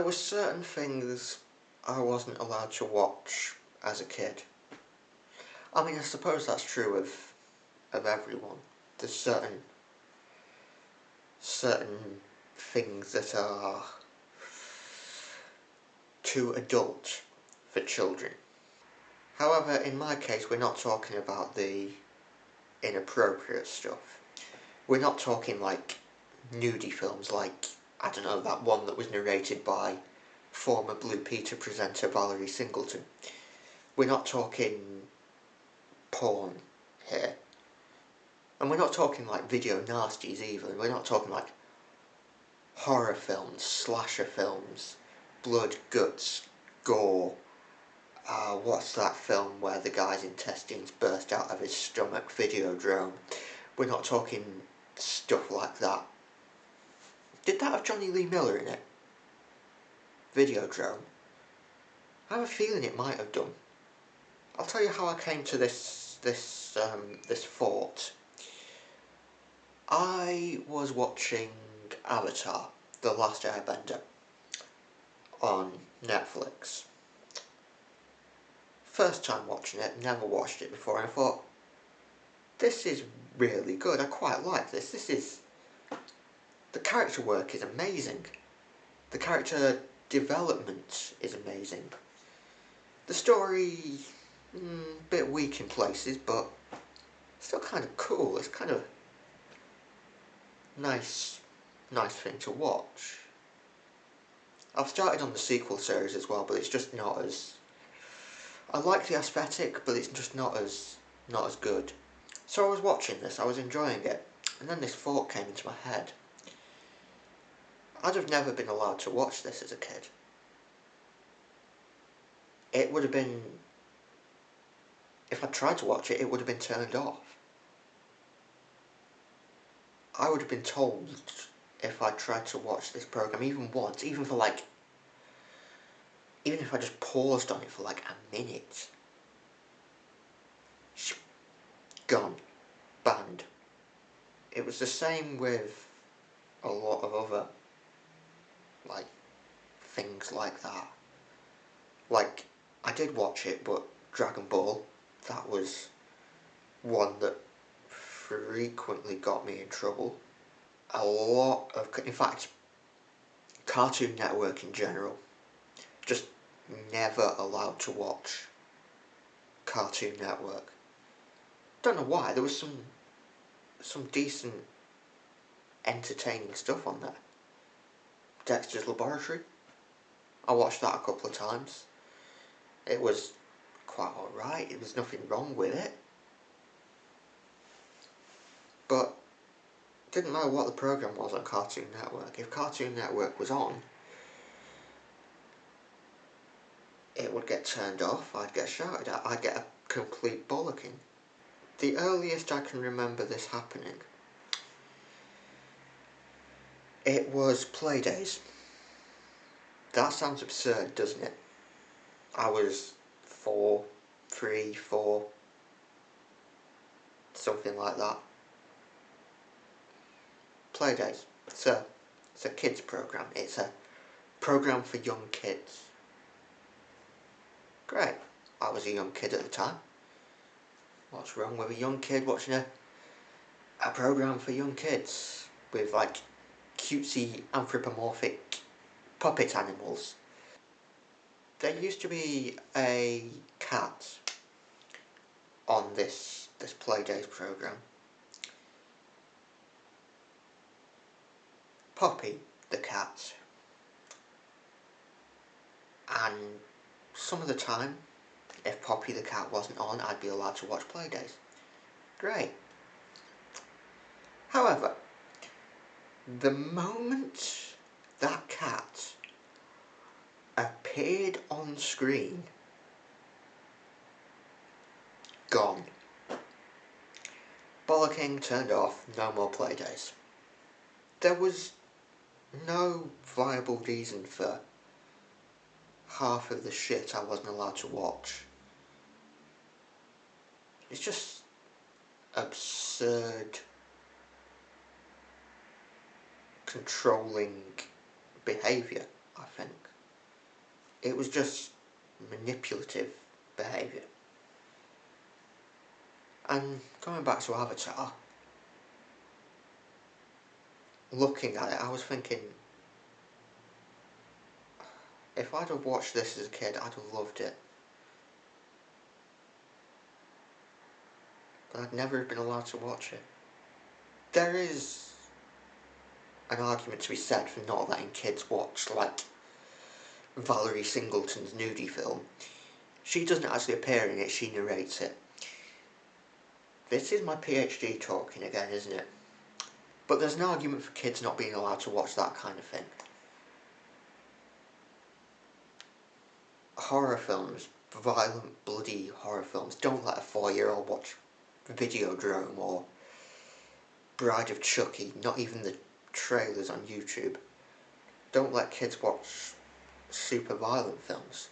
There were certain things I wasn't allowed to watch as a kid. I mean, I suppose that's true of everyone. There's certain things that are too adult for children. However, in my case, we're not talking about the inappropriate stuff. We're not talking like nudie films like, I don't know, that one that was narrated by former Blue Peter presenter Valerie Singleton. We're not talking porn here. And we're not talking like video nasties either. We're not talking like horror films, slasher films, blood, guts, gore. What's that film where the guy's intestines burst out of his stomach, Videodrome? We're not talking stuff like that. Did that have Johnny Lee Miller in it? Videodrome? I have a feeling it might have done. I'll tell you how I came to this thought. I was watching Avatar, The Last Airbender, on Netflix. First time watching it, never watched it before, and I thought, this is really good, I quite like this. The character work is amazing. The character development is amazing. The story, a bit weak in places, but still kind of cool. It's kind of nice thing to watch. I've started on the sequel series as well, but it's just not as... I like the aesthetic, but it's just not as good. So I was watching this, I was enjoying it, and then this thought came into my head. I'd have never been allowed to watch this as a kid. It would have been... If I tried to watch it, it would have been turned off. I would have been told if I tried to watch this programme even once, even if I just paused on it for like a minute. Gone. Banned. It was the same with a lot of other, like, things like that. Like, I did watch it, but Dragon Ball, that was one that frequently got me in trouble. In fact, Cartoon Network in general, just never allowed to watch Cartoon Network. Don't know why, there was some decent, entertaining stuff on there. Dexter's Laboratory, I watched that a couple of times. It was quite alright, there was nothing wrong with it. But didn't matter what the programme was on Cartoon Network. If Cartoon Network was on, it would get turned off, I'd get shouted at, I'd get a complete bollocking. The earliest I can remember this happening, it was Playdays. That sounds absurd, doesn't it? I was 4, something like that. Playdays. It's a kids programme. It's a programme for young kids. Great. I was a young kid at the time. What's wrong with a young kid watching a programme for young kids with like cutesy anthropomorphic puppet animals? There used to be a cat on this Playdays programme. Poppy the cat. And some of the time, if Poppy the cat wasn't on, I'd be allowed to watch Playdays. Great. However, the moment that cat appeared on screen, gone. Bollocking, turned off, no more Playdays. There was no viable reason for half of the shit I wasn't allowed to watch. It's just absurd, controlling behaviour, I think. It was just manipulative behaviour. And going back to Avatar, looking at it, I was thinking, if I'd have watched this as a kid, I'd have loved it. But I'd never have been allowed to watch it. There is an argument to be said for not letting kids watch, like, Valerie Singleton's nudie film. She doesn't actually appear in it, she narrates it. This is my PhD talking again, isn't it? But there's an argument for kids not being allowed to watch that kind of thing. Horror films, violent, bloody horror films, don't let a 4-year-old watch Videodrome or Bride of Chucky, not even the trailers on YouTube. Don't let kids watch super violent films.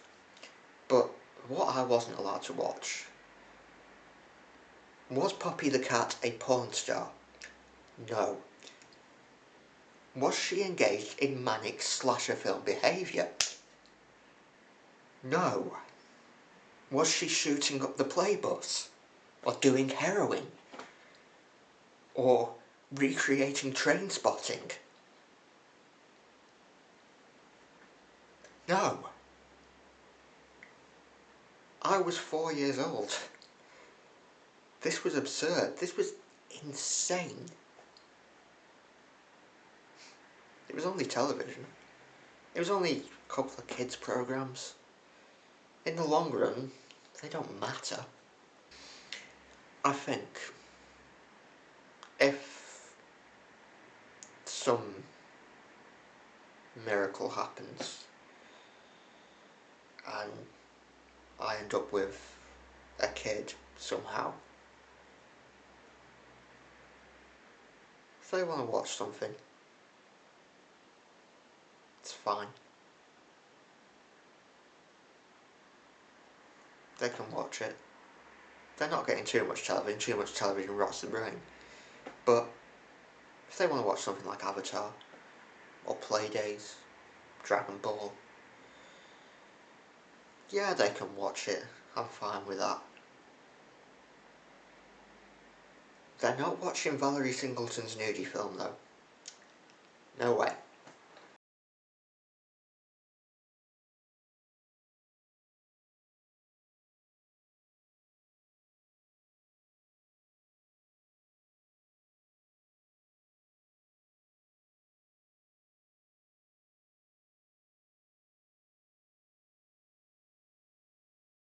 But what I wasn't allowed to watch, was Poppy the Cat a porn star? No. Was she engaged in manic slasher film behaviour? No. Was she shooting up the playbus? Or doing heroin? Or recreating Trainspotting? No. I was 4 years old. This was absurd. This was insane. It was only television. It was only a couple of kids' programmes. In the long run, they don't matter. I think if some miracle happens and I end up with a kid somehow, if they want to watch something, it's fine. They can watch it. They're not getting too much television rots the brain. But if they want to watch something like Avatar, or Playdays, Dragon Ball, yeah, they can watch it. I'm fine with that. They're not watching Valerie Singleton's nudie film though. No way.